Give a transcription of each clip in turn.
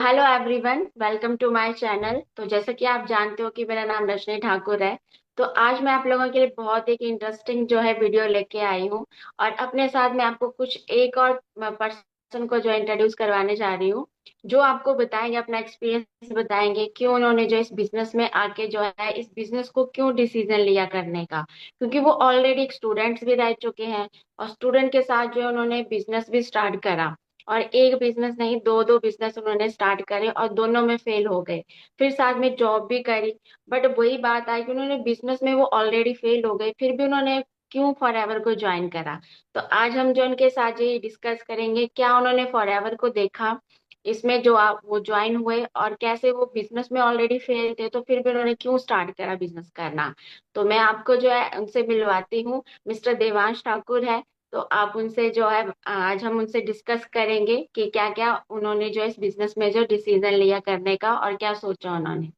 Hello everyone, welcome to my channel. तो जैसा कि आप जानते हो कि मेरा नाम रजनी ठाकुर है। तो आज मैं आप लोगों के लिए बहुत एक इंटरेस्टिंग जो है वीडियो लेके आई हूँ। और अपने साथ मैं आपको कुछ एक और पर्सन को जो इंट्रोड्यूस करवाने जा रही हूँ, जो आपको बताएंगे, अपना एक्सपीरियंस बताएंगे क्यों उन्होंने जो इस बिजनेस में आके जो है इस बिजनेस को क्यों डिसीजन लिया करने का। क्योंकि वो ऑलरेडी एक स्टूडेंट्स भी रह चुके हैं, और स्टूडेंट के साथ जो है उन्होंने बिजनेस भी स्टार्ट करा। और एक बिजनेस नहीं, दो दो बिजनेस उन्होंने स्टार्ट करे और दोनों में फेल हो गए। फिर साथ में जॉब भी करी। बट वही बात आई कि उन्होंने बिजनेस में वो ऑलरेडी फेल हो गए, फिर भी उन्होंने क्यों फॉरएवर को ज्वाइन करा। तो आज हम जो उनके साथ ये डिस्कस करेंगे, क्या उन्होंने फॉरएवर को देखा इसमें जो आप वो ज्वाइन हुए, और कैसे वो बिजनेस में ऑलरेडी फेल थे तो फिर भी उन्होंने क्यों स्टार्ट करा बिजनेस करना। तो मैं आपको जो है उनसे मिलवाती हूँ। मिस्टर देवांश ठाकुर है। तो आप उनसे जो है आज हम उनसे डिस्कस करेंगे कि क्या क्या उन्होंने जो इस बिजनेस में जो डिसीजन लिया करने का और क्या सोचा उन्होंने।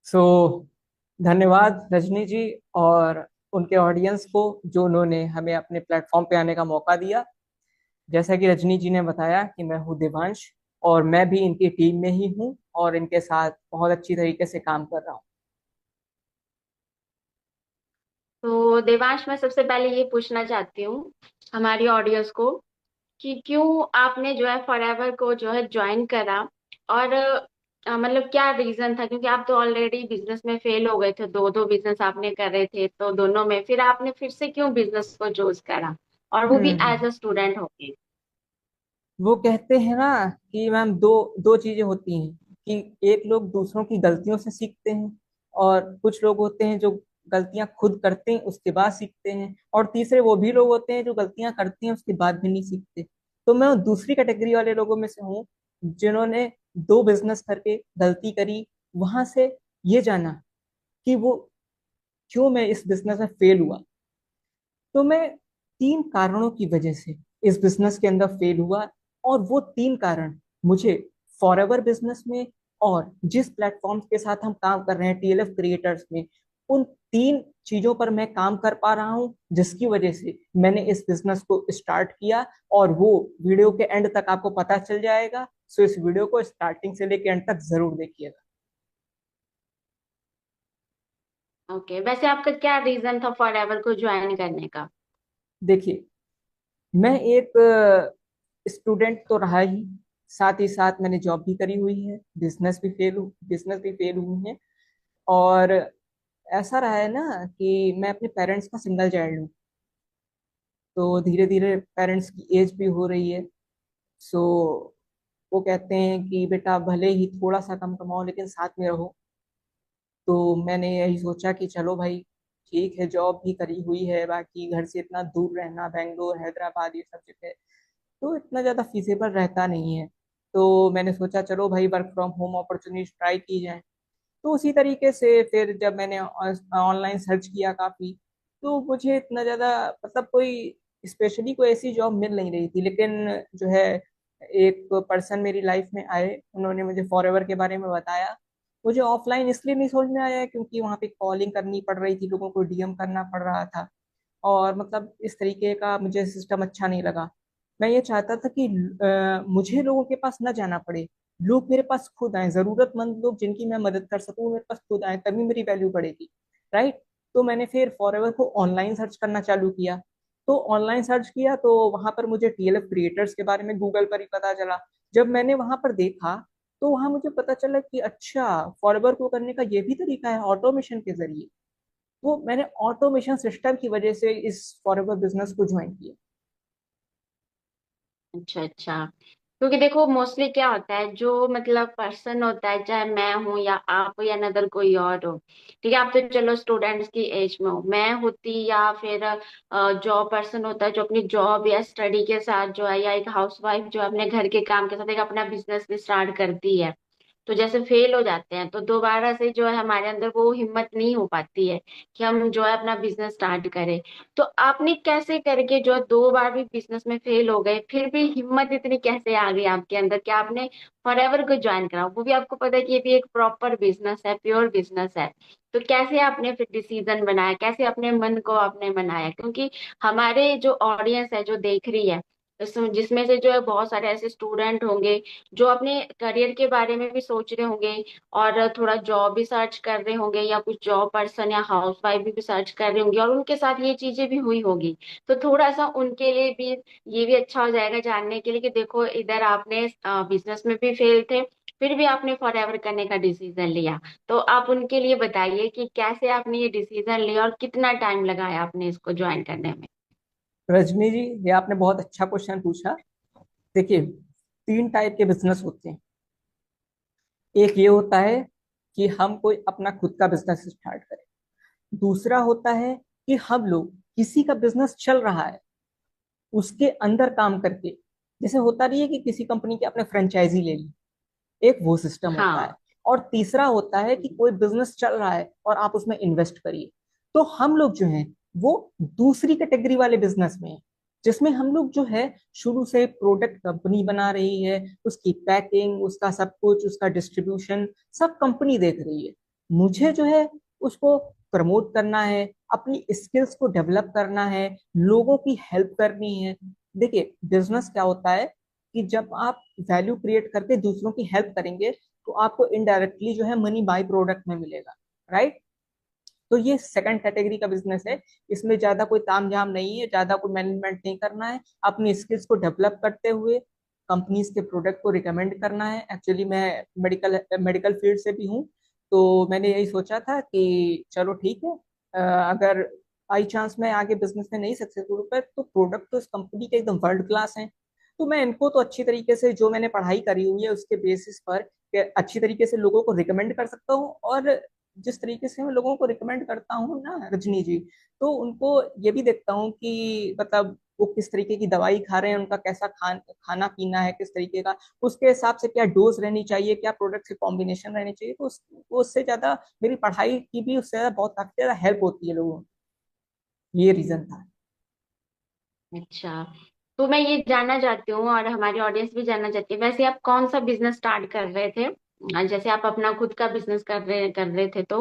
सो धन्यवाद रजनी जी और उनके ऑडियंस को जो उन्होंने हमें अपने प्लेटफॉर्म पे आने का मौका दिया। जैसा कि रजनी जी ने बताया कि मैं हूँ देवांश और मैं भी इनकी टीम में ही हूँ और इनके साथ बहुत अच्छी तरीके से काम कर रहा हूँ। तो देवांश, मैं सबसे पहले ये पूछना चाहती हूँ हमारी ऑडियंस को कि क्यों आपने जो है फॉरएवर को जो है ज्वाइन करा। और मतलब क्या रीजन था, क्योंकि आप तो ऑलरेडी बिजनेस में फेल हो गए थे, दो दो बिजनेस आपने कर रहे थे, तो दोनों में फिर आपने फिर से क्यों बिजनेस को चूज करा, और वो भी एज हम्म। अ स्टूडेंट होके। वो कहते हैं ना कि मैम दो दो चीजें होती हैं कि एक लोग दूसरों की गलतियों से सीखते हैं और कुछ लोग होते हैं जो गलतियां खुद करते हैं उसके बाद सीखते हैं और तीसरे वो भी लोग होते हैं जो गलतियां करते हैं उसके बाद भी नहीं सीखते। तो मैं उन दूसरी कैटेगरी वाले लोगों में से हूँ जिन्होंने दो बिजनेस करके गलती करी, वहां से ये जाना कि वो क्यों मैं इस बिजनेस में फेल हुआ। तो मैं तीन कारणों की वजह से इस बिजनेस के अंदर फेल हुआ और वो तीन कारण मुझे फॉरएवर बिजनेस में और जिस प्लेटफॉर्म के साथ हम काम कर रहे हैं टीएलएफ क्रिएटर्स में, उन तीन चीजों पर मैं काम कर पा रहा हूं जिसकी वजह से मैंने इस बिजनेस को स्टार्ट किया। और वो वीडियो के एंड तक आपको पता चल जाएगा। सो इस वीडियो को स्टार्टिंग से लेकर एंड तक जरूर देखिएगा। ओके, वैसे आपका क्या रीजन था फॉरएवर को ज्वाइन करने का। देखिए, मैं एक स्टूडेंट तो रहा ही, साथ ही साथ मैंने जॉब भी करी हुई है, बिजनेस भी फेल हुई है। और ऐसा रहा है ना कि मैं अपने पेरेंट्स का सिंगल चाइल्ड हूँ। तो धीरे धीरे पेरेंट्स की एज भी हो रही है। सो वो कहते हैं कि बेटा भले ही थोड़ा सा कम कमाओ लेकिन साथ में रहो। तो मैंने यही सोचा कि चलो भाई, ठीक है, जॉब भी करी हुई है, बाकी घर से इतना दूर रहना, बेंगलोर हैदराबाद ये सब जगह तो इतना ज़्यादा फीसेबल रहता नहीं है। तो मैंने सोचा चलो भाई work from home opportunity try की जाए। तो उसी तरीके से फिर जब मैंने ऑनलाइन सर्च किया काफ़ी, तो मुझे इतना ज़्यादा मतलब कोई स्पेशली कोई ऐसी जॉब मिल नहीं रही थी। लेकिन जो है, एक पर्सन मेरी लाइफ में आए, उन्होंने मुझे फॉरएवर के बारे में बताया। मुझे ऑफलाइन इसलिए नहीं समझ में आया क्योंकि वहाँ पे कॉलिंग करनी पड़ रही थी, लोगों को डीएम करना पड़ रहा था और मतलब इस तरीके का मुझे सिस्टम अच्छा नहीं लगा। मैं ये चाहता था कि मुझे लोगों के पास न जाना पड़े, लोग मेरे पास खुद आए, जरूरतमंद लोग जिनकी मैं मदद कर सकूं वो मेरे पास खुद आए, तभी मेरी वैल्यू बढ़ेगी। राइट। तो मैंने फिर फॉरएवर को ऑनलाइन सर्च करना चालू किया। तो ऑनलाइन सर्च किया तो वहां पर मुझे टीएलएफ क्रिएटर्स के बारे में गूगल पर ही पता चला। जब मैंने वहां पर देखा तो वहां मुझे पता चला कि अच्छा, फॉरएवर को करने का ये भी तरीका है ऑटोमेशन के जरिए। वो मैंने ऑटोमेशन सिस्टम की वजह से इस फॉरएवर बिजनेस को ज्वाइन किया। अच्छा अच्छा। क्योंकि देखो मोस्टली क्या होता है, जो मतलब पर्सन होता है, चाहे मैं हूँ या आप हो या नदर कोई और हो। ठीक है, आप तो चलो स्टूडेंट्स की एज में हो, मैं होती या फिर जॉब पर्सन होता है जो अपनी जॉब या स्टडी के साथ जो है, या एक हाउसवाइफ जो अपने घर के काम के साथ एक अपना बिजनेस भी स्टार्ट करती है। तो जैसे फेल हो जाते हैं तो दोबारा से जो है हमारे अंदर वो हिम्मत नहीं हो पाती है कि हम जो है अपना बिजनेस स्टार्ट करें। तो आपने कैसे करके जो है दो बार भी बिजनेस में फेल हो गए, फिर भी हिम्मत इतनी कैसे आ गई आपके अंदर कि आपने फॉरएवर को ज्वाइन करा, वो भी आपको पता है कि ये भी एक प्रॉपर बिजनेस है, प्योर बिजनेस है। तो कैसे आपने फिर डिसीजन बनाया, कैसे अपने मन को आपने बनाया, क्योंकि हमारे जो ऑडियंस है जो देख रही है, जिसमें से जो है बहुत सारे ऐसे स्टूडेंट होंगे जो अपने करियर के बारे में भी सोच रहे होंगे और थोड़ा जॉब भी सर्च कर रहे होंगे, या कुछ जॉब पर्सन या हाउस वाइफ भी सर्च कर रहे होंगे और उनके साथ ये चीजें भी हुई होगी। तो थोड़ा सा उनके लिए भी ये भी अच्छा हो जाएगा जानने के लिए कि देखो इधर आपने बिजनेस में भी फेल थे, फिर भी आपने फॉरएवर करने का डिसीजन लिया। तो आप उनके लिए बताइए कि कैसे आपने ये डिसीजन लिया और कितना टाइम लगाया आपने इसको ज्वाइन करने में। रजनी जी, ये आपने बहुत अच्छा क्वेश्चन पूछा। देखिए, तीन टाइप के बिजनेस होते हैं। एक ये होता है कि हम कोई अपना खुद का बिजनेस स्टार्ट करें। दूसरा होता है कि हम लोग किसी का बिजनेस चल रहा है उसके अंदर काम करके, जैसे होता नहीं है कि किसी कंपनी की आपने फ्रेंचाइजी ले ली, एक वो सिस्टम होता है। हाँ। और तीसरा होता है कि कोई बिजनेस चल रहा है और आप उसमें इन्वेस्ट करिए। तो हम लोग जो हैं वो दूसरी कैटेगरी वाले बिजनेस में हैं, जिसमें हम लोग जो है शुरू से प्रोडक्ट कंपनी बना रही है, उसकी पैकिंग, उसका सब कुछ, उसका डिस्ट्रीब्यूशन सब कंपनी देख रही है। मुझे जो है उसको प्रमोट करना है, अपनी स्किल्स को डेवलप करना है, लोगों की हेल्प करनी है। देखिए, बिजनेस क्या होता है कि जब आप वैल्यू क्रिएट करके दूसरों की हेल्प करेंगे तो आपको इनडायरेक्टली जो है मनी बाय प्रोडक्ट में मिलेगा। राइट। तो ये सेकंड कैटेगरी का बिजनेस है। इसमें ज्यादा कोई ताम झाम नहीं है, ज्यादा कोई मैनेजमेंट नहीं करना है, अपनी स्किल्स को डेवलप करते हुए कंपनीज के प्रोडक्ट को रिकमेंड करना है। एक्चुअली मैं मेडिकल मेडिकल फील्ड से भी हूँ, तो मैंने यही सोचा था कि चलो ठीक है, अगर बाई चांस मैं आगे बिजनेस में नहीं सक्सेसफुल हो पाए तो प्रोडक्ट तो इस कंपनी के एकदम वर्ल्ड क्लास हैं, तो मैं इनको तो अच्छी तरीके से जो मैंने पढ़ाई करी हुई है उसके बेसिस पर कि अच्छी तरीके से लोगों को रिकमेंड कर सकता हूँ। और जिस तरीके से मैं लोगों को रिकमेंड करता हूँ ना रजनी जी, तो उनको ये भी देखता हूँ कि मतलब वो किस तरीके की दवाई खा रहे हैं, उनका कैसा खाना पीना है किस तरीके का, उसके हिसाब से क्या डोज रहनी चाहिए, क्या प्रोडक्ट की कॉम्बिनेशन रहनी चाहिए। तो वो उससे ज्यादा मेरी पढ़ाई की भी उससे ज्यादा बहुत काफी ज्यादा हेल्प होती है लोगों की। ये रीजन था। अच्छा, तो मैं ये जानना चाहती हूँ और हमारी ऑडियंस भी जानना चाहती है, वैसे आप कौन सा बिजनेस स्टार्ट कर रहे थे? जैसे आप अपना खुद का बिजनेस कर रहे थे तो।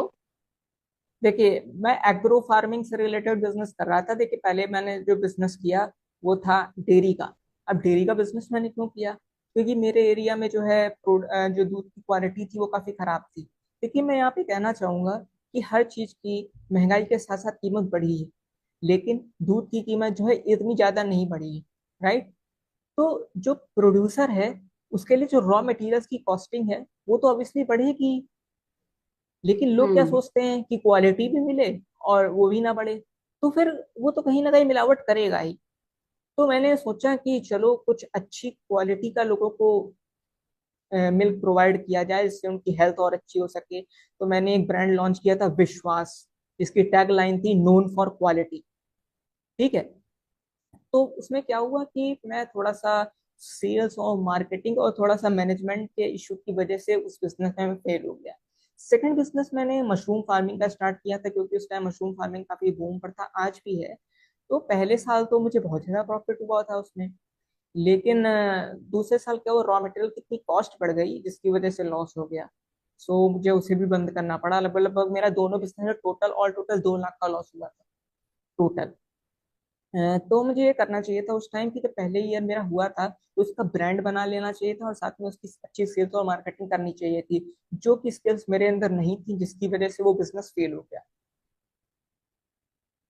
देखिए, मैं एग्रो फार्मिंग से रिलेटेड बिजनेस कर रहा था। देखिए, पहले मैंने जो बिजनेस किया वो था डेयरी का। अब डेयरी का बिजनेस मैंने क्यों किया? क्योंकि मेरे एरिया में जो है जो दूध की क्वालिटी थी वो काफी खराब थी। देखिए, मैं यहाँ पे कहना चाहूंगा कि हर चीज की महंगाई के साथ साथ कीमत बढ़ी है, लेकिन दूध की कीमत जो है इतनी ज्यादा नहीं बढ़ी है। राइट। तो जो प्रोड्यूसर है उसके लिए जो रॉ मटेरियल्स की कॉस्टिंग है वो तो ऑब्वियसली बढ़ेगी, लेकिन लोग क्या हम्म। सोचते हैं कि क्वालिटी भी मिले और वो भी ना बढ़े। तो फिर वो तो कहीं ना कहीं मिलावट करेगा ही। तो मैंने सोचा कि चलो कुछ अच्छी क्वालिटी का लोगों को मिल्क प्रोवाइड किया जाए जिससे उनकी हेल्थ और अच्छी हो सके। तो मैंने एक ब्रांड लॉन्च किया था, विश्वास, जिसकी टैग लाइन थी नोन फॉर क्वालिटी। ठीक है। तो उसमें क्या हुआ कि मैं थोड़ा सा सेल्स और मार्केटिंग और थोड़ा सा मैनेजमेंट के इशू की वजह से उस बिजनेस में फेल हो गया। सेकंड बिजनेस मैंने मशरूम फार्मिंग का स्टार्ट किया था, क्योंकि उस टाइम मशरूम फार्मिंग काफी बूम पर था, आज भी है। तो पहले साल तो मुझे बहुत ज्यादा प्रॉफिट हुआ था उसमें, लेकिन दूसरे साल क्या हुआ, रॉ मटेरियल की इतनी कॉस्ट बढ़ गई जिसकी वजह से लॉस हो गया। सो मुझे उसे भी बंद करना पड़ा। लगभग लगभग मेरा दोनों बिजनेस में टोटल ऑल टोटल 2 लाख का लॉस हुआ था टोटल। तो मुझे ये करना चाहिए था उस टाइम की, जब पहले ईयर मेरा हुआ था तो उसका ब्रांड बना लेना चाहिए था और साथ में उसकी अच्छी सेल्स और मार्केटिंग करनी चाहिए थी, जो कि स्किल्स मेरे अंदर नहीं थी, जिसकी वजह से वो बिजनेस फेल हो गया।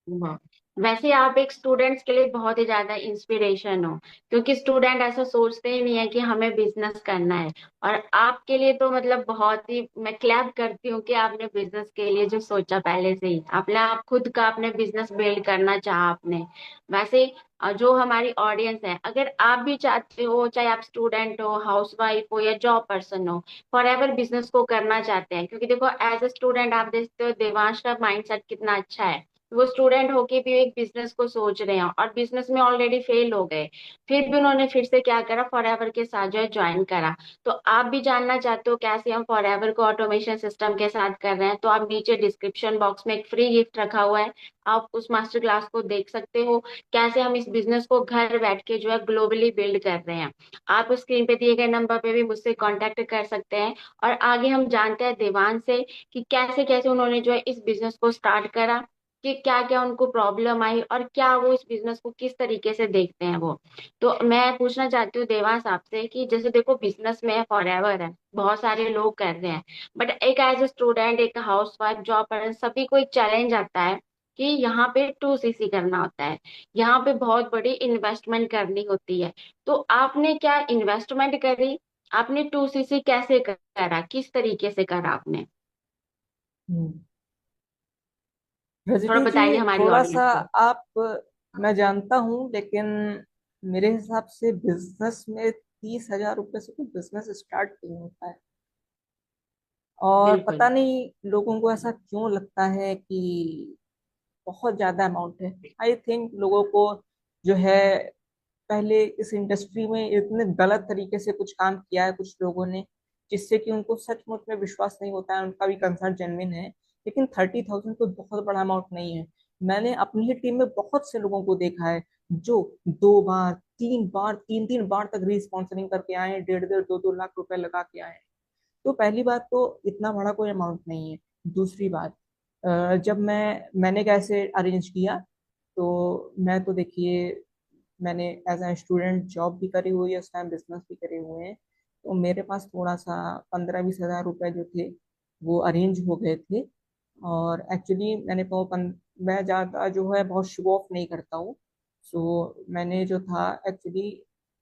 वाह। वैसे आप एक स्टूडेंट्स के लिए बहुत ही ज्यादा इंस्पिरेशन हो, क्योंकि स्टूडेंट ऐसा सोचते ही नहीं है कि हमें बिजनेस करना है। और आपके लिए तो मतलब बहुत ही मैं क्लैप करती हूँ कि आपने बिजनेस के लिए जो सोचा पहले से ही, आपने आप खुद का अपने बिजनेस बिल्ड करना चाहा आपने। वैसे जो हमारी ऑडियंस है, अगर आप भी चाहते हो, चाहे आप स्टूडेंट हो, हाउसवाइफ हो या जॉब पर्सन हो, फॉर एवर बिजनेस को करना चाहते हैं, क्योंकि देखो एज ए स्टूडेंट आप देखते हो देवांश का माइंडसेट कितना अच्छा है। वो स्टूडेंट होके भी एक बिजनेस को सोच रहे हैं और बिजनेस में ऑलरेडी फेल हो गए, फिर भी उन्होंने फिर से क्या करा, फॉरएवर के साथ जो है ज्वाइन करा। तो आप भी जानना चाहते हो कैसे हम फॉरएवर को ऑटोमेशन सिस्टम के साथ कर रहे हैं, तो आप नीचे डिस्क्रिप्शन बॉक्स में एक फ्री गिफ्ट रखा हुआ है, आप उस मास्टर क्लास को देख सकते हो, कैसे हम इस बिजनेस को घर बैठ के जो है ग्लोबली बिल्ड कर रहे हैं। आप स्क्रीन पे दिए गए नंबर पे भी मुझसे कांटेक्ट कर सकते हैं। और आगे हम जानते हैं देवान से कि कैसे कैसे उन्होंने जो है इस बिजनेस को स्टार्ट करा, कि क्या क्या उनको प्रॉब्लम आई और क्या वो इस बिजनेस को किस तरीके से देखते हैं वो। तो मैं पूछना चाहती हूँ देवांश आपसे कि जैसे देखो बिजनेस में फॉरएवर है, बहुत सारे लोग कर रहे हैं, बट एक एज ए स्टूडेंट, एक हाउस वाइफ, जॉब पर सभी को एक चैलेंज आता है कि यहाँ पे 2CC करना होता है, यहाँ पे बहुत बड़ी इन्वेस्टमेंट करनी होती है। तो आपने क्या इन्वेस्टमेंट करी? आपने 2CC कैसे करा, किस तरीके से करा आपने? हम्म। थोड़ा रजनी बताइए जी, हमारी थोड़ा सा ऑडियंस को। आप, मैं जानता हूँ, लेकिन मेरे हिसाब से बिजनेस में 30,000 रुपये से कोई बिजनेस स्टार्ट नहीं होता है। और बिल्कुल। पता नहीं लोगों को ऐसा क्यों लगता है कि बहुत ज्यादा अमाउंट है। आई थिंक लोगों को जो है, पहले इस इंडस्ट्री में इतने गलत तरीके से कुछ काम किया है कुछ लोगों ने, जिससे कि उनको सचमुच में विश्वास नहीं होता है, उनका भी कंसर्न जेन्युइन है। लेकिन 30,000 कोई बहुत बड़ा अमाउंट नहीं है। मैंने अपनी ही टीम में बहुत से लोगों को देखा है जो 2 बार 3 बार 3 3 बार तक रीस्पॉन्सरिंग करके आए हैं, 1.5 1.5 2 2 लाख रुपए लगा के आए हैं। तो पहली बात तो इतना बड़ा कोई अमाउंट नहीं है। दूसरी बात, जब मैंने कैसे अरेंज किया, तो मैं तो देखिए, मैंने एज ए स्टूडेंट जॉब भी करी हुई है, उस टाइम बिजनेस भी करे हुए हैं। तो मेरे पास थोड़ा सा 15-20 हज़ार रुपए जो थे वो अरेंज हो गए थे। और एक्चुअली मैं ज़्यादा जो है बहुत शो ऑफ नहीं करता हूँ। सो मैंने जो था एक्चुअली,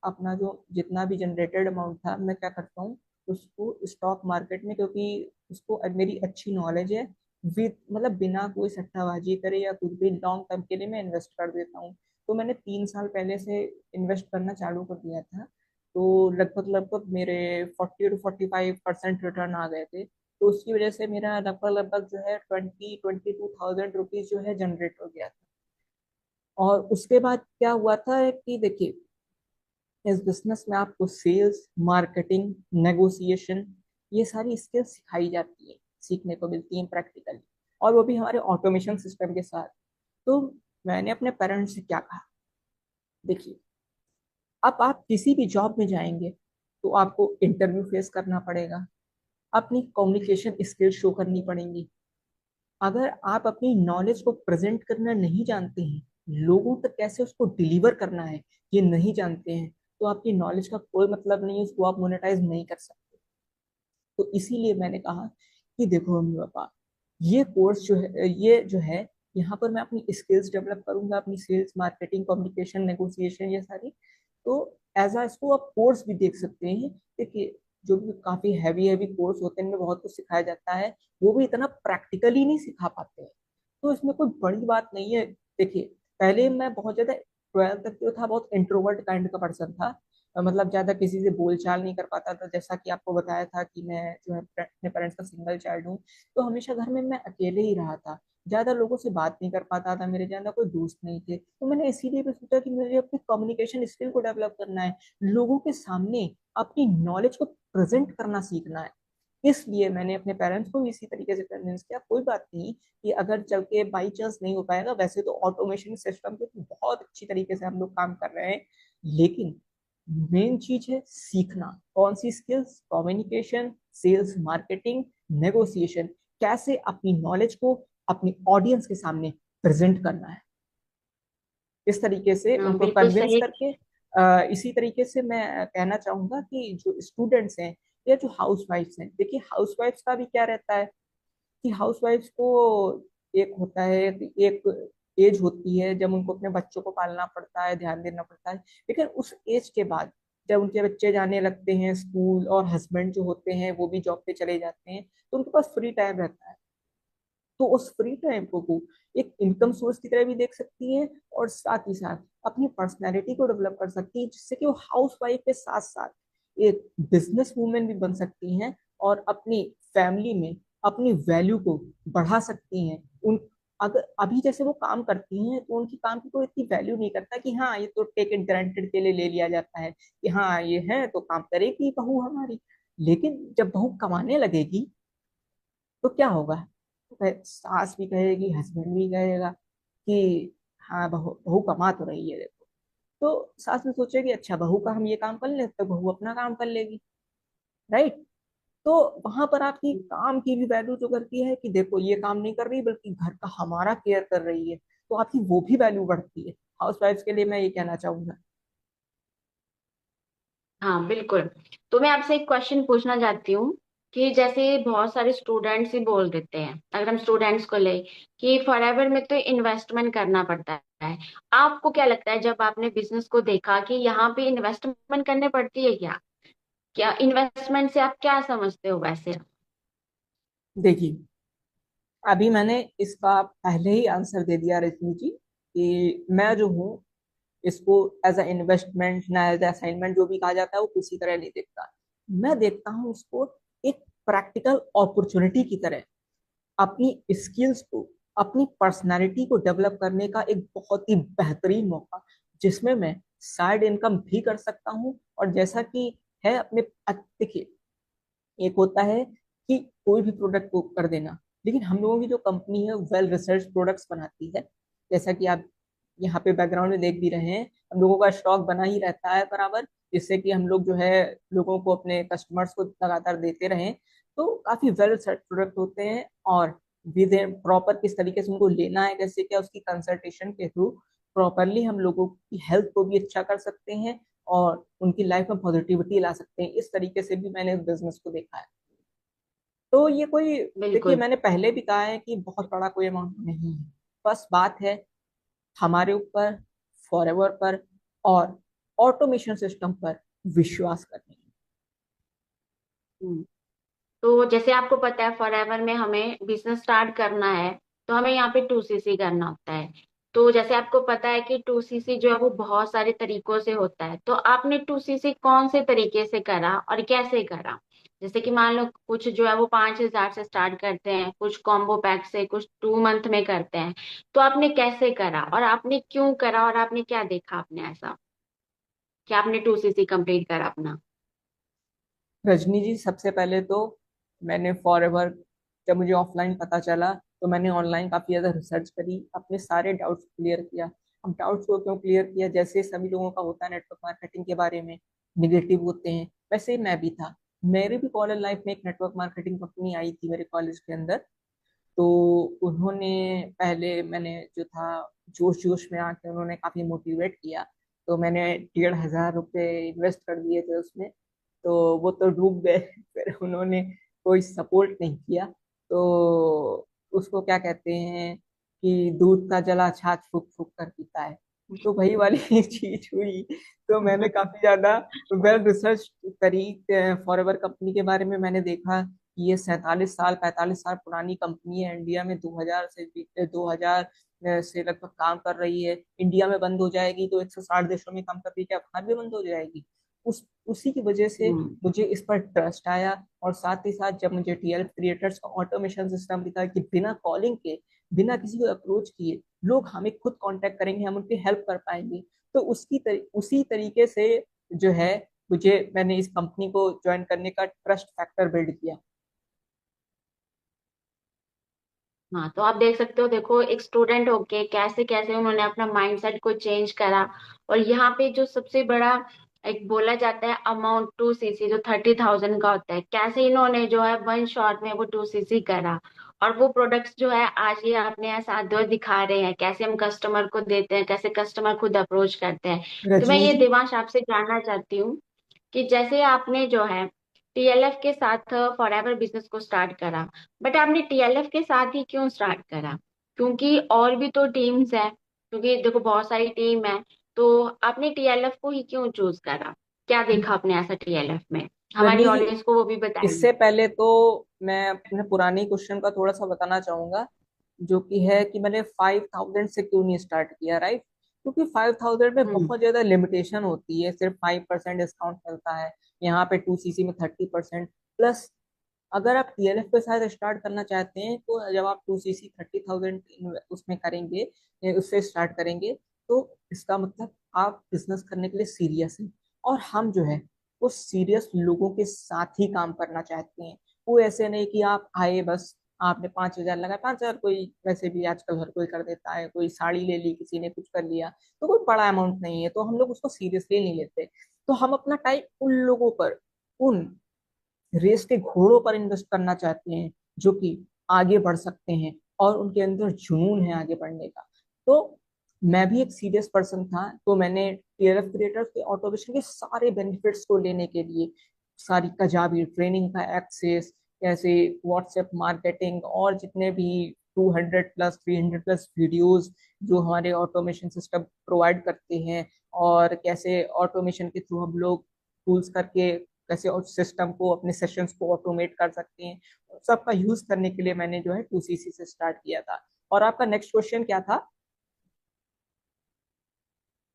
अपना जो जितना भी जनरेटेड अमाउंट था, मैं क्या करता हूँ, उसको स्टॉक मार्केट में, क्योंकि उसको मेरी अच्छी नॉलेज है, विद मतलब बिना कोई सट्टाबाजी करे या कुछ भी, लॉन्ग टर्म के लिए मैं इन्वेस्ट कर देता हूँ। तो मैंने 3 साल पहले से इन्वेस्ट करना चालू कर दिया था। तो लगभग लगभग मेरे 40 to 45% रिटर्न आ गए थे। तो उसकी वजह से मेरा लगभग लगभग जो है 22,000 रुपीज जो है जनरेट हो गया था। और उसके बाद क्या हुआ था कि देखिए, इस बिजनेस में आपको सेल्स, मार्केटिंग, नेगोशिएशन, ये सारी स्किल्स सिखाई जाती है, सीखने को मिलती है प्रैक्टिकली, और वो भी हमारे ऑटोमेशन सिस्टम के साथ। तो मैंने अपने पेरेंट्स से क्या कहा, देखिए, अब आप किसी भी जॉब में जाएंगे तो आपको इंटरव्यू फेस करना पड़ेगा, अपनी कम्युनिकेशन स्किल शो करनी पड़ेंगी। अगर आप अपनी नॉलेज को प्रेजेंट करना नहीं जानते हैं, लोगों तक कैसे उसको डिलीवर करना है ये नहीं जानते हैं, तो आपकी नॉलेज का कोई मतलब नहीं है, उसको आप मोनेटाइज नहीं कर सकते। तो इसीलिए मैंने कहा कि देखो मम्मी पापा, ये कोर्स जो है, यहाँ पर मैं अपनी स्किल्स डेवलप करूंगा, अपनी सेल्स, मार्केटिंग, कम्युनिकेशन, नेगोशिएशन, ये सारी। तो एज आ इसको आप कोर्स भी देख सकते हैं। देखिए, जो भी काफी हैवी हैवी कोर्स होते हैं, इनमें बहुत कुछ सिखाया जाता है, वो भी इतना प्रैक्टिकली नहीं सिखा पाते हैं। तो इसमें कोई बड़ी बात नहीं है। देखिए, पहले मैं बहुत ज्यादा 12th तक जो था बहुत इंट्रोवर्ट काइंड का पर्सन था। मतलब ज्यादा किसी से बोलचाल नहीं कर पाता था, जैसा कि आपको बताया था कि मैं जो है अपने पेरेंट्स का सिंगल चाइल्ड हूँ। तो हमेशा घर में मैं अकेले ही रहा था, ज्यादा लोगों से बात नहीं कर पाता था, मेरे ज्यादा कोई दोस्त नहीं थे। तो मैंने इसीलिए भी सोचा कि मुझे अपनी कम्युनिकेशन स्किल को डेवलप करना है, लोगों के सामने अपनी नॉलेज को प्रेजेंट करना सीखना है। इसलिए मैंने अपने पेरेंट्स को भी इसी तरीके से कन्विंस किया, कोई बात नहीं कि अगर चल के बाई चांस नहीं हो पाएगा, वैसे तो ऑटोमेशन सिस्टम पे तो बहुत अच्छी तरीके से हम लोग काम कर रहे हैं, लेकिन मेन चीज है सीखना। कौन सी skills? Communication, sales, marketing, negotiation, कैसे अपनी नॉलेज को अपनी ऑडियंस के सामने प्रेजेंट करना है, इस तरीके से हाँ, उनको बिल्कुल कन्विंस सही। करके। इसी तरीके से मैं कहना चाहूंगा कि जो स्टूडेंट्स हैं या जो हाउस वाइफ्स हैं, देखिए हाउस वाइफ्स का भी क्या रहता है कि हाउस वाइफ्स को एक होता है कि एक एज होती है जब उनको अपने बच्चों को पालना पड़ता है, ध्यान देना पड़ता है। लेकिन उस एज के बाद, जब उनके बच्चे जाने लगते हैं स्कूल, और हस्बैंड जो होते हैं वो भी जॉब पे चले जाते हैं, तो उनके पास फ्री टाइम रहता है। तो उस फ्री टाइम को वो एक इनकम सोर्स की तरह भी देख सकती है, और साथ ही साथ अपनी पर्सनैलिटी को डेवलप कर सकती है, जिससे कि वो हाउस वाइफ के साथ साथ एक बिजनेस वूमेन भी बन सकती हैं, और अपनी फैमिली में अपनी वैल्यू को बढ़ा सकती हैं। उन अगर अभी जैसे वो काम करती हैं तो उनकी काम की कोई इतनी वैल्यू नहीं करता, कि हाँ ये तो टेक इट ग्रांटेड के लिए ले लिया जाता है कि हाँ ये है तो काम करेगी बहू हमारी। लेकिन जब बहू कमाने लगेगी तो क्या होगा? सास भी कहेगी, हस्बैंड भी कहेगा कि हाँ बहू बहू कमा तो रही है देखो। तो सास भी सोचेगी अच्छा बहू का हम ये काम कर ले, तो बहू अपना काम कर लेगी, राइट। तो वहां पर आपकी काम की भी वैल्यू जो करती है कि देखो ये काम नहीं कर रही बल्कि घर का हमारा केयर कर रही है, तो आपकी वो भी वैल्यू बढ़ती है। हाउस वाइफ के लिए मैं ये कहना चाहूंगा। हाँ बिल्कुल। तो मैं आपसे एक क्वेश्चन पूछना चाहती हूँ कि जैसे बहुत सारे स्टूडेंट्स ही बोल देते हैं, अगर हम स्टूडेंट्स को ले, कि फॉरएवर में तो इन्वेस्टमेंट करना पड़ता है। आपको क्या लगता है जब आपने बिजनेस को देखा कि यहाँ पे इन्वेस्टमेंट करने पड़ती है क्या? क्या इन्वेस्टमेंट से आप क्या समझते हो वैसे? देखिए, अभी मैंने इसका पहले ही आंसर दे दिया रजनी जी कि मैं जो हूँ इसको एज अ इन्वेस्टमेंट ना एज असाइनमेंट जो भी कहा जाता है वो किसी तरह नहीं देखता। मैं देखता हूँ उसको एक प्रैक्टिकल अपॉर्चुनिटी की तरह, अपनी स्किल्स को, अपनी पर्सनालिटी को डेवलप करने का एक बहुत ही बेहतरीन मौका, जिसमें मैं साइड इनकम भी कर सकता हूँ। और जैसा कि है अपने, देखिए, एक होता है कि कोई भी प्रोडक्ट को कर देना, लेकिन हम लोगों की जो कंपनी है वेल रिसर्च प्रोडक्ट्स बनाती है। जैसा कि आप यहाँ पे बैकग्राउंड में देख भी रहे हैं, हम लोगों का स्टॉक बना ही रहता है बराबर, जिससे कि हम लोग जो है लोगों को, अपने कस्टमर्स को लगातार देते रहें। तो काफी वेल रिसर्च प्रोडक्ट होते हैं, और विद प्रॉपर किस तरीके से उनको लेना है, कैसे क्या, उसकी कंसल्टेशन के थ्रू प्रॉपरली हम लोगों की हेल्थ को भी अच्छा कर सकते हैं और उनकी लाइफ में पॉजिटिविटी ला सकते हैं। इस तरीके से भी मैंने बिजनेस को देखा है। तो ये कोई, देखिए बिल्कुल। मैंने पहले भी कहा है कि बहुत बड़ा कोई अमाउंट नहीं है। बस बात है हमारे ऊपर, फॉरएवर पर और ऑटोमेशन सिस्टम पर विश्वास करने की। हम्म। तो जैसे आपको पता है फॉरएवर में हमें बिजनेस स्टार्ट करना है, तो हमें यहाँ पे 2cc करना होता है। तो जैसे आपको पता है कि 2cc जो है वो बहुत सारे तरीकों से होता है, तो आपने 2cc कौन से तरीके से करा और कैसे करा? जैसे कि मान लो कुछ जो है वो 5,000 से स्टार्ट करते हैं, कुछ कॉम्बो पैक से, कुछ 2 मंथ में करते हैं। तो आपने कैसे करा और आपने क्यों करा और आपने क्या देखा आपने ऐसा कि आपने 2cc कंप्लीट करा अपना? रजनी जी, सबसे पहले तो मैंने फॉरएवर, जब मुझे ऑफलाइन पता चला तो मैंने ऑनलाइन काफी ज्यादा रिसर्च करी, अपने सारे डाउट्स क्लियर किया। अब डाउट्स को क्यों क्लियर किया, जैसे सभी लोगों का होता है नेटवर्क मार्केटिंग के बारे में, निगेटिव होते हैं, वैसे ही मैं भी था। मेरे भी कॉलेज लाइफ में एक नेटवर्क मार्केटिंग कंपनी आई थी मेरे कॉलेज के अंदर। तो उन्होंने, पहले मैंने जो था जोश जोश में आके उन्होंने काफी मोटिवेट किया, तो मैंने 1,500 रुपये इन्वेस्ट कर दिए थे उसमें। तो वो तो डूब गए फिर उन्होंने कोई सपोर्ट नहीं किया। तो उसको क्या कहते हैं कि दूध का जला छाछ फूक फूक कर पीता है, तो वही वाली चीज हुई। तो मैंने काफी ज्यादा वेल रिसर्च करी फॉरएवर कंपनी के बारे में। मैंने देखा ये 47 साल 45 साल पुरानी कंपनी है, इंडिया में 2000 से लगभग काम कर रही है। इंडिया में बंद हो जाएगी तो 160 देशों में काम कर रही है, क्या बाहर भी बंद हो जाएगी? उसी की वजह से हम्म। मुझे इस पर ट्रस्ट आया। और साथ ही साथ जब मुझे टीएल क्रिएटर्स का ऑटोमेशन सिस्टम दिखा कि बिना कॉलिंग के, बिना किसी को अप्रोच किए लोग हमें खुद कांटेक्ट करेंगे, हम उनकी हेल्प कर पाएंगे, तो उसी तरीके से जो है, मैंने इस कंपनी को ज्वाइन करने का ट्रस्ट फैक्टर बिल्ड किया। हाँ, तो आप देख सकते हो, देखो एक स्टूडेंट होके कैसे कैसे उन्होंने अपना माइंडसेट को चेंज करा। और यहाँ पे जो सबसे बड़ा एक बोला जाता है अमाउंट 2cc जो 30,000 का होता है, कैसे इन्होंने जो है 1 शॉट में वो 2cc करा। और वो प्रोडक्ट्स जो है आज ये अपने यहाँ साथ दो दिखा रहे हैं, कैसे हम कस्टमर को देते हैं, कैसे कस्टमर खुद अप्रोच करते हैं। तो मैं रजनी ये जी, देवांश आपसे जानना चाहती हूँ कि जैसे आपने जो है टीएलएफ के साथ फॉरएवर बिजनेस को स्टार्ट करा, बट आपने टीएलएफ के साथ ही क्यों स्टार्ट करा? क्योंकि और भी तो टीम्स है, क्योंकि देखो बहुत सारी टीम है। तो आपने टीएलएफ को ही क्यों चूज करा? क्या देखा आपने ऐसा टीएलएफ में? हमारी रजनी जी, ऑडियंस को वो भी बताइए। इससे पहले तो मैं अपने पुरानी क्वेश्चन का थोड़ा सा बताना चाहूंगा, जो कि है कि मैंने 5,000 से क्यों नहीं स्टार्ट किया, राइट? क्योंकि 5,000 में हम्म। बहुत ज्यादा लिमिटेशन होती है, सिर्फ 5% डिस्काउंट मिलता है। यहाँ पे 2cc में 30% प्लस। अगर आप टीएलएफ के साथ स्टार्ट करना चाहते हैं तो जब आप 2cc 30,000 उसमें करेंगे, उससे स्टार्ट करेंगे, तो इसका मतलब आप बिजनेस करने के लिए सीरियस हैं। और हम जो है वो सीरियस लोगों के साथ ही काम करना चाहते हैं। वो ऐसे नहीं कि आप आए बस, आपने 5,000 लगाया, 5,000 कोई वैसे भी आजकल हर कोई कर देता है, कोई साड़ी ले ली, किसी ने कुछ कर लिया, तो कोई बड़ा अमाउंट नहीं है, तो हम लोग उसको सीरियसली नहीं लेते। तो हम अपना टाइम उन लोगों पर, उन रेस के घोड़ों पर इन्वेस्ट करना चाहते हैं, जो कि आगे बढ़ सकते हैं और उनके अंदर जुनून है आगे बढ़ने का। तो मैं भी एक सीरियस पर्सन था, तो मैंने टीएलएफ क्रिएटर्स के ऑटोमेशन के सारे बेनिफिट्स को लेने के लिए सारी कजाबी ट्रेनिंग का एक्सेस, कैसे व्हाट्सएप मार्केटिंग और जितने भी 200 प्लस 300 प्लस वीडियोस जो हमारे ऑटोमेशन सिस्टम प्रोवाइड करते हैं, और कैसे ऑटोमेशन के थ्रू हम लोग टूल्स करके कैसे और सिस्टम को अपने सेशंस को ऑटोमेट कर सकते हैं, सबका यूज करने के लिए मैंने जो है 2CC से स्टार्ट किया था। और आपका नेक्स्ट क्वेश्चन क्या था?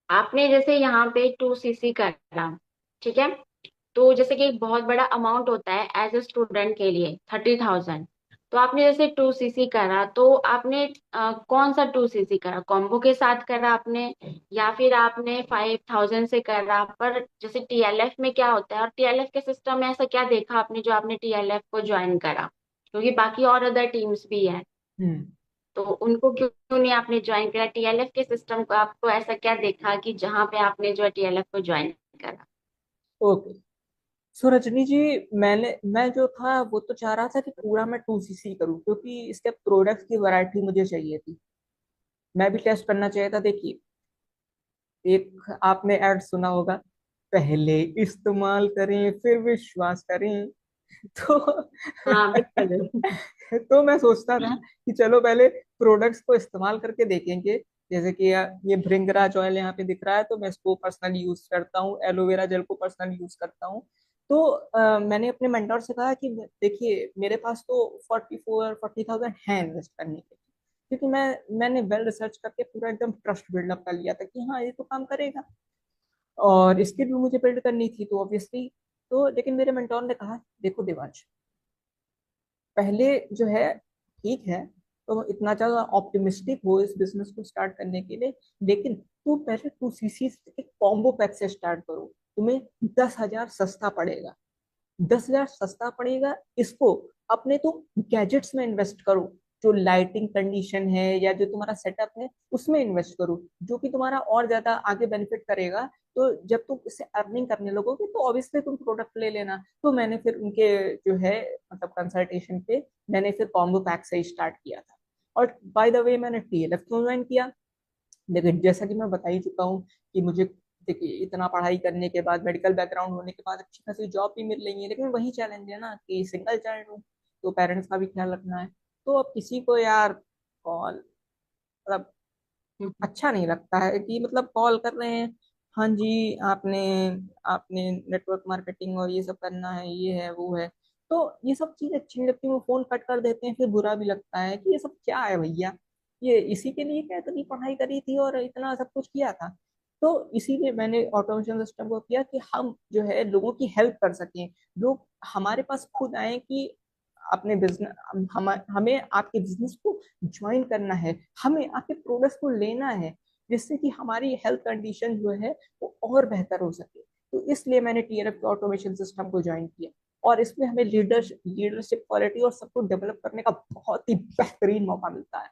आपने जैसे यहाँ पे 2cc करा, ठीक है, तो जैसे कि एक बहुत बड़ा अमाउंट होता है एज ए स्टूडेंट के लिए 30,000। तो आपने जैसे 2cc करा, तो आपने कौन सा 2cc करा, कॉम्बो के साथ करा आपने, या फिर आपने 5,000 से करा? पर जैसे टीएलएफ में क्या होता है, और टीएलएफ के सिस्टम में ऐसा क्या देखा आपने जो आपने टीएलएफ को ज्वाइन करा? क्योंकि बाकी और अदर टीम्स भी है, हम्म। तो उनको क्यों क्यों नहीं आपने ज्वाइन करा टीएलएफ के सिस्टम को? आपको ऐसा क्या देखा कि जहाँ पे आपने जो है टीएलएफ को ज्वाइन करा? ओके। सो रजनी जी, मैं जो था वो तो चाह रहा था कि पूरा मैं 2CC करूं, क्योंकि इसके प्रोडक्ट्स की वैरायटी मुझे चाहिए थी। मैं भी टेस्ट करना चाहिए था। देखिए, एक आपने ऐड सुना होगा, पहले इस्तेमाल करें फिर विश्वास करें। तो हाँ बिल्कुल। तो मैं सोचता था कि चलो पहले प्रोडक्ट्स को इस्तेमाल करके देखेंगे। जैसे कि ये भृंगराज ऑयल यहाँ पे दिख रहा है, तो मैं इसको पर्सनली यूज करता हूँ, एलोवेरा जेल को पर्सनली यूज करता हूँ। तो मैंने अपने मेंटर से कहा कि देखिए मेरे पास तो 40,000 है इन्वेस्ट करने के लिए, क्योंकि मैंने वेल रिसर्च करके पूरा एकदम ट्रस्ट बिल्डअप कर लिया था कि हाँ ये तो काम करेगा, और स्किल भी मुझे बिल्ड करनी थी तो ऑब्वियसली। तो लेकिन मेरे मेंटोर ने कहा, देखो देवांश, पहले जो है ठीक है, तो इतना ज्यादा ऑप्टिमिस्टिक हो इस बिजनेस को स्टार्ट करने के लिए, लेकिन तू पहले 2CC के कॉम्बो पैक से स्टार्ट करो। तुम्हें 10,000 सस्ता पड़ेगा, 10,000 सस्ता पड़ेगा। इसको अपने तुम गैजेट्स में इन्वेस्ट करो, जो लाइटिंग कंडीशन है या जो तुम्हारा सेटअप है उसमें इन्वेस्ट करो, जो कि तुम्हारा और ज्यादा आगे बेनिफिट करेगा। तो जब तुम इससे अर्निंग करने लगोगे तो ऑब्वियसली तुम प्रोडक्ट ले लेना। तो मैंने फिर उनके जो है मतलब कंसल्टेशन पे मैंने फिर कॉम्बो पैक से ही स्टार्ट किया था। और बाय द वे मैंने टीएलएफ क्यों ज्वाइन किया, लेकिन जैसा कि मैं बता ही चुका हूँ कि मुझे, देखिए इतना पढ़ाई करने के बाद, मेडिकल बैकग्राउंड होने के बाद अच्छी खासी जॉब भी मिल रही है, लेकिन वही चैलेंज है ना कि सिंगल चाइल्ड हूँ, तो पेरेंट्स का भी ख्याल रखना है। तो अब किसी को यार कॉल, मतलब अच्छा नहीं लगता है कि मतलब कॉल कर रहे हैं, हाँ जी आपने आपने नेटवर्क मार्केटिंग और ये सब करना है, ये है वो है। तो ये सब चीज अच्छी नहीं लगती, वो फोन कट कर देते हैं, फिर बुरा भी लगता है कि ये सब क्या है भैया, ये इसी के लिए क्या इतनी पढ़ाई करी थी और इतना सब कुछ किया था। तो इसीलिए मैंने ऑटोमेशन सिस्टम को किया कि हम जो है लोगों की हेल्प कर सकें, लोग हमारे पास खुद आए कि अपने बिजनेस, हमें आपके बिजनेस को ज्वाइन करना है, हमें आपके प्रोडक्ट्स को लेना है, जिससे कि हमारी हेल्थ कंडीशन जो है वो और बेहतर हो सके। तो इसलिए मैंने टीएलएफ के ऑटोमेशन सिस्टम को ज्वाइन किया, और इसमें हमें लीडरशिप क्वालिटी और सबको डेवलप करने का बहुत ही बेहतरीन मौका मिलता है।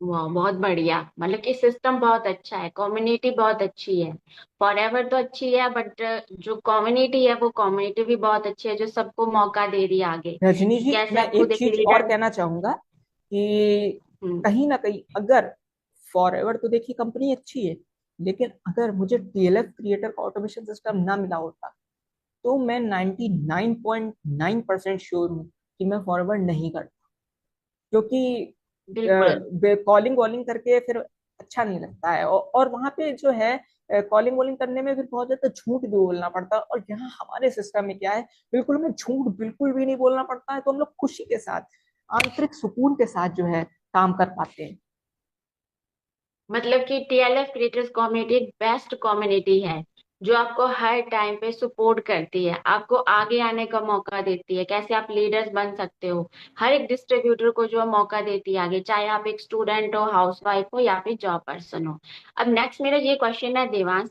वाह, बहुत बढ़िया। मतलब कि सिस्टम बहुत अच्छा है, कम्युनिटी बहुत अच्छी है। फॉरएवर तो अच्छी है, बट जो कम्युनिटी है वो कम्युनिटी भी बहुत अच्छी है, जो सबको मौका दे रही है आगे, रजनी कि जी, कैसे मैं आप खुद एक एक चीज और लीडर। कहना चाहूंगा कि हम्म। कहीं ना कहीं अगर फॉर एवर तो देखिए कंपनी अच्छी है, लेकिन अगर मुझे टीएलएफ क्रिएटर का ऑटोमेशन सिस्टम ना मिला होता, तो मैं 99.9% श्योर हूँ कि मैं फॉरवर्ड नहीं करता। क्योंकि बिल्कुल। कॉलिंग वॉलिंग करके फिर अच्छा नहीं लगता है, और वहां पे जो है कॉलिंग वॉलिंग करने में फिर बहुत ज्यादा झूठ भी बोलना पड़ता है, और यहाँ हमारे सिस्टम में क्या है, बिल्कुल हमें झूठ बिल्कुल भी नहीं बोलना पड़ता है, तो हम लोग खुशी के साथ, आंतरिक सुकून के साथ जो है काम कर पाते हैं। मतलब कि टीएलएफ क्रिएटर्स कम्युनिटी एक बेस्ट कम्युनिटी है, जो आपको हर टाइम पे सपोर्ट करती है, आपको आगे आने का मौका देती है, कैसे आप लीडर्स बन सकते हो। हर एक डिस्ट्रीब्यूटर को जो है मौका देती है आगे, चाहे आप एक स्टूडेंट हो, हाउसवाइफ हो, या फिर जॉब पर्सन हो। अब नेक्स्ट मेरा ये क्वेश्चन है देवांश,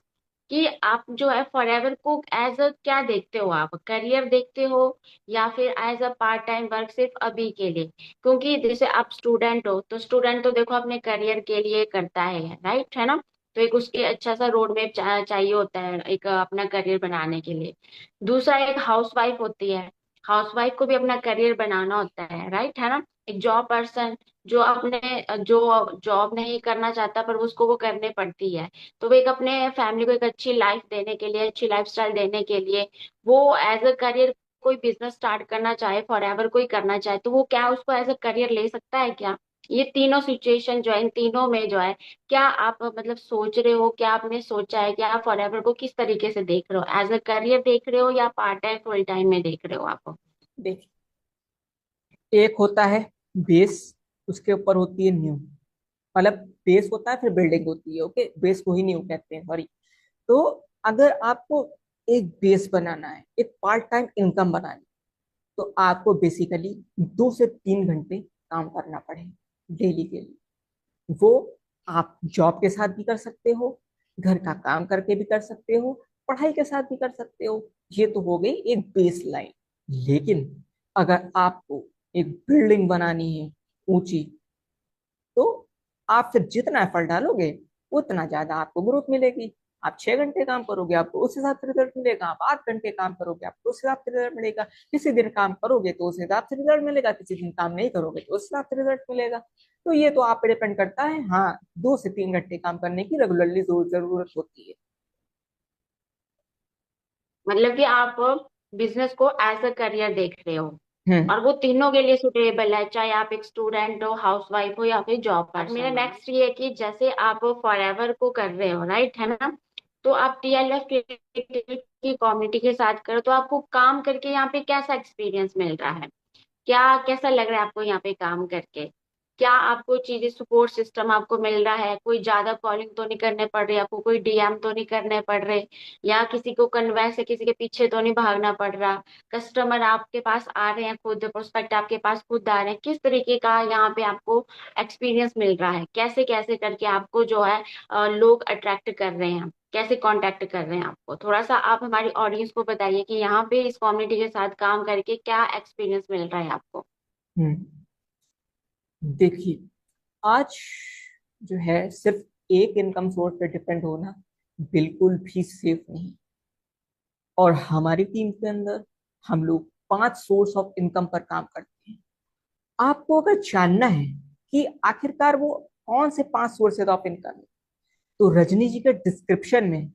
कि आप जो है फॉरएवर को एज अ क्या देखते हो, आप करियर देखते हो या फिर as a part time work सिर्फ अभी के लिए? क्योंकि जैसे आप स्टूडेंट हो, तो स्टूडेंट तो देखो अपने करियर के लिए करता है, राइट है ना? तो एक उसके अच्छा सा रोड मैप चाहिए होता है एक अपना करियर बनाने के लिए। दूसरा एक हाउस वाइफ होती है, हाउस वाइफ को भी अपना करियर बनाना होता है, राइट है ना। एक जॉब पर्सन जो अपने जो जॉब नहीं करना चाहता पर उसको वो करने पड़ती है, तो वो एक अपने फैमिली को एक अच्छी लाइफ देने के लिए, अच्छी लाइफस्टाइल देने के लिए वो एज अ करियर कोई बिजनेस स्टार्ट करना चाहे, फॉर एवर कोई करना चाहे, तो वो क्या उसको एज अ करियर ले सकता है क्या? ये तीनों सिचुएशन जो है, इन तीनों में जो है, क्या आप मतलब सोच रहे हो, क्या आपने सोचा है कि आप फॉर एवर को किस तरीके से देख रहे हो, एज अ करियर देख रहे हो या पार्ट टाइम फुल टाइम में देख रहे हो आप? देखिए, एक होता है बेस, उसके ऊपर होती है न्यू। मतलब बेस होता है फिर बिल्डिंग होती है, ओके, बेस को ही न्यू कहते हैं, सॉरी। तो अगर आपको एक बेस बनाना है, एक पार्ट टाइम इनकम बनानी, तो आपको बेसिकली 2 से 3 घंटे काम करना पड़ेगा डेली के लिए। वो आप जॉब के साथ भी कर सकते हो, घर का काम करके भी कर सकते हो, पढ़ाई के साथ भी कर सकते हो। ये तो हो गई एक बेस लाइन। लेकिन अगर आपको एक बिल्डिंग बनानी है ऊंची, तो आप फिर जितना एफर्ट डालोगे उतना ज्यादा आपको ग्रोथ मिलेगी। आप 6 घंटे काम करोगे, आपको उस हिसाब से रिजल्ट मिलेगा। आप 8 घंटे काम करोगे, आपको उस हिसाब से रिजल्ट मिलेगा। किसी दिन काम करोगे तो उस हिसाब से रिजल्ट मिलेगा, किसी दिन काम नहीं करोगे तो उस हिसाब से रिजल्ट मिलेगा। तो ये तो आप पे डिपेंड करता है। हाँ, 2 से 3 घंटे काम करने की रेगुलरली जरूरत होती है। मतलब कि आप बिजनेस को एज अ करियर देख रहे हो, हम्म। और वो तीनों के लिए सुटेबल है, चाहे आप एक स्टूडेंट हो, हाउस वाइफ हो या फिर जॉब पर्सन। मेरा नेक्स्ट ये है कि जैसे आप फॉर एवर को कर रहे हो, राइट है ना, तो आप टीएलएफ की कम्युनिटी के साथ करो, तो आपको काम करके यहाँ पे कैसा एक्सपीरियंस मिल रहा है? क्या कैसा लग रहा है आपको यहाँ पे काम करके? क्या आपको चीजें, सपोर्ट सिस्टम आपको मिल रहा है? कोई ज्यादा कॉलिंग तो नहीं करने पड़ रही आपको, कोई डीएम तो नहीं करने पड़ रहे, या किसी को कन्वेंस से किसी के पीछे तो नहीं भागना पड़ रहा? कस्टमर आपके पास आ रहे हैं, खुद प्रोस्पेक्ट आपके पास खुद आ रहे हैं, किस तरीके का यहाँ पे आपको एक्सपीरियंस मिल रहा है? कैसे कैसे करके आपको जो है लोग अट्रैक्ट कर रहे हैं, कैसे कांटेक्ट कर रहे हैं आपको? थोड़ा सा आप हमारी ऑडियंस को बताइए कि यहाँ पे इस कम्युनिटी के साथ काम करके क्या एक्सपीरियंस मिल रहा है आपको। हम्म। देखिए, आज जो है सिर्फ एक इनकम सोर्स पे डिपेंड होना बिल्कुल भी सेफ नहीं। और हमारी टीम के अंदर हम लोग 5 सोर्स ऑफ इनकम पर काम करते हैं। आपको अगर जानना है कि आखिरकार वो कौन से 5 सोर्सेज ऑफ इनकम है, तो रजनी जी के डिस्क्रिप्शन में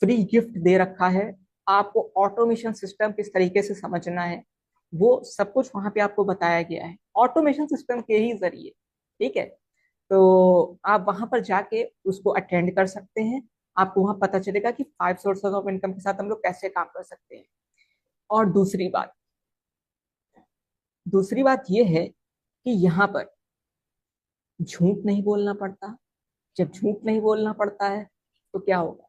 फ्री गिफ्ट दे रखा है। आपको ऑटोमेशन सिस्टम किस तरीके से समझना है, वो सब कुछ वहां पे आपको बताया गया है, ऑटोमेशन सिस्टम के ही जरिए। ठीक है, तो आप वहां पर जाके उसको अटेंड कर सकते हैं। आपको वहां पता चलेगा कि 5 सोर्सेज ऑफ इनकम के साथ हम लोग कैसे काम कर सकते हैं। और दूसरी बात ये है कि यहाँ पर झूठ नहीं बोलना पड़ता। जब झूठ नहीं बोलना पड़ता है तो क्या होगा?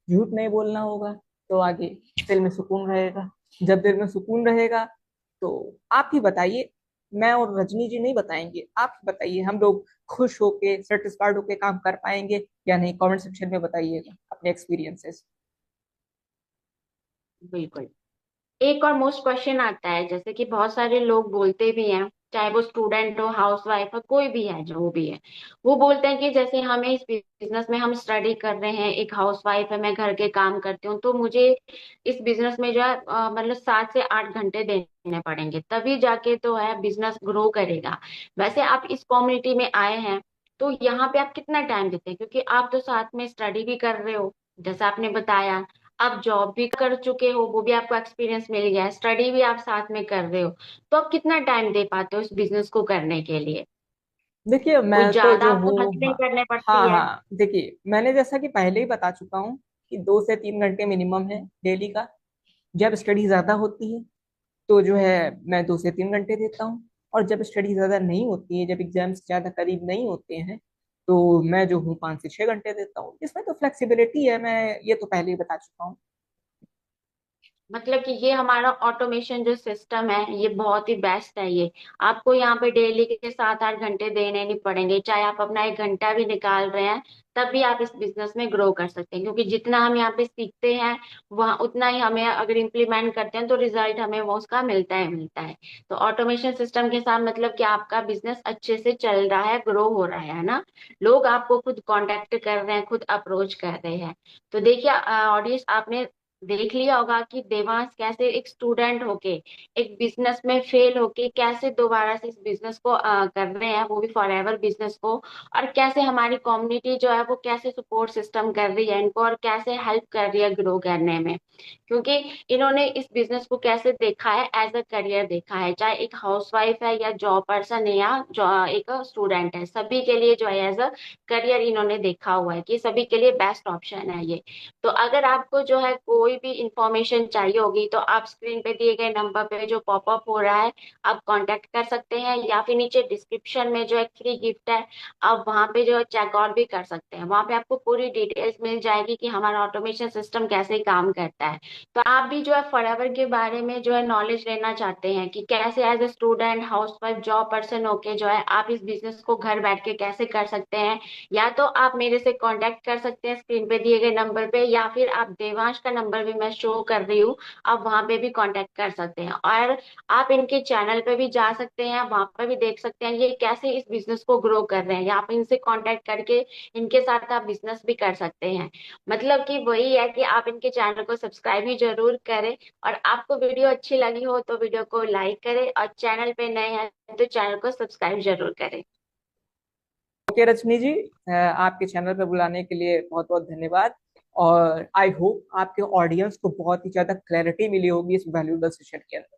झूठ नहीं बोलना होगा तो आगे दिल में सुकून रहेगा। जब दिल में सुकून रहेगा तो आप ही बताइए, मैं और रजनी जी नहीं बताएंगे, आप ही बताइए, हम लोग खुश होके सेटिस्फाइड होके काम कर पाएंगे या नहीं? कमेंट सेक्शन में बताइएगा अपने एक्सपीरियंसेस। बिल्कुल। एक और मोस्ट क्वेश्चन आता है, जैसे कि बहुत सारे लोग बोलते भी हैं, चाहे वो स्टूडेंट हो, हाउस वाइफ हो, कोई भी है, जो भी है, वो बोलते हैं कि जैसे हमें इस बिजनेस में हम स्टडी कर रहे हैं, एक हाउस वाइफ है, मैं घर के काम करती हूँ, तो मुझे इस बिजनेस में जो है मतलब 7 से 8 घंटे देने पड़ेंगे, तभी जाके तो है बिजनेस ग्रो करेगा। वैसे आप इस कम्युनिटी में आए हैं, तो यहाँ पे आप कितना टाइम देते हैं? क्योंकि आप तो साथ में स्टडी भी कर रहे हो, जैसा आपने बताया, आप जॉब भी कर चुके हो, वो भी आपको एक्सपीरियंस मिल गया है, स्टडी भी आप साथ में कर रहे हो, तो आप कितना टाइम दे पाते हो इस बिजनेस को करने के लिए? देखिए, कोई मैं तो ज्यादा जो आपको हूँ, हसलिंग हाँ, करने पड़ती हाँ है? हाँ, देखिए, मैंने जैसा कि पहले ही बता चुका हूँ कि 2 से 3 घंटे मिनिमम है डेली का। जब स्टडी ज्यादा होती है तो जो है मैं 2 से 3 घंटे देता हूँ। और जब स्टडी ज्यादा नहीं होती है, जब एग्जाम्स ज्यादा करीब नहीं होते हैं, तो मैं जो हूँ 5 से 6 घंटे देता हूँ। इसमें तो फ्लेक्सिबिलिटी है, मैं ये तो पहले ही बता चुका हूँ। मतलब कि ये हमारा ऑटोमेशन जो सिस्टम है ये बहुत ही बेस्ट है। ये आपको यहाँ पे डेली के 7-8 घंटे देने नहीं पड़ेंगे, चाहे आप अपना 1 घंटा भी निकाल रहे हैं तब भी आप इस बिजनेस में ग्रो कर सकते हैं, क्योंकि जितना हम यहाँ पे सीखते हैं वहाँ उतना ही हमें अगर इम्प्लीमेंट करते हैं तो रिजल्ट हमें वो उसका मिलता है मिलता है। तो ऑटोमेशन सिस्टम के साथ मतलब कि आपका बिजनेस अच्छे से चल रहा है, ग्रो हो रहा है ना। लोग आपको खुद कांटेक्ट कर रहे हैं, खुद अप्रोच कर रहे हैं। तो देखिए ऑडियंस, आपने देख लिया होगा कि देवांश कैसे एक स्टूडेंट होके एक बिजनेस में फेल होके कैसे दोबारा से इस बिजनेस को कर रहे हैं, वो भी फॉर एवर बिजनेस को। और कैसे हमारी कम्युनिटी जो है वो कैसे सपोर्ट सिस्टम कर रही है इनको और कैसे हेल्प कर रही है ग्रो करने में। क्योंकि इन्होंने इस बिजनेस को कैसे देखा है, एज अ करियर देखा है, चाहे एक हाउसवाइफ है या जॉब पर्सन है या एक स्टूडेंट है, सभी के लिए जो है एज अ करियर इन्होंने देखा हुआ है कि सभी के लिए बेस्ट ऑप्शन है ये। तो अगर आपको जो है कोई भी इंफॉर्मेशन चाहिए होगी तो आप स्क्रीन पे दिए गए नंबर पे जो पॉपअप हो रहा है आप कांटेक्ट कर सकते हैं, या फिर नीचे डिस्क्रिप्शन में जो एक फ्री गिफ्ट है आप वहां पे जो चेकआउट भी कर सकते हैं। वहां पे आपको पूरी डिटेल्स मिल जाएगी कि हमारा ऑटोमेशन सिस्टम कैसे काम करता है। तो आप भी जो है फॉरएवर के बारे में जो है नॉलेज लेना चाहते हैं कि कैसे as a student housewife job person होके जो है आप इस बिजनेस को घर बैठ के कैसे कर सकते हैं, या तो आप मेरे से कांटेक्ट कर सकते हैं स्क्रीन पे दिए गए नंबर पे, या फिर आप देवांश का नंबर भी मैं शो कर रही हूँ, आप वहां पे भी कांटेक्ट कर सकते हैं। और आप इनके चैनल पे भी जा सकते हैं, वहां पे भी देख सकते हैं ये कैसे इस बिजनेस को ग्रो कर रहे हैं, या आप इनसे कांटेक्ट करके इनके साथ आप बिजनेस भी कर सकते हैं। मतलब कि वही है कि आप इनके चैनल को सब्सक्राइब भी जरूर करें, और आपको वीडियो अच्छी लगी हो तो वीडियो को लाइक करें, और चैनल पे नए हैं तो चैनल को सब्सक्राइब जरूर करें। ओके रजनी जी, आपके चैनल पर बुलाने के लिए बहुत बहुत धन्यवाद। और आई होप आपके ऑडियंस को बहुत ही ज्यादा क्लैरिटी मिली होगी इस वैल्यूबल सेशन के अंदर।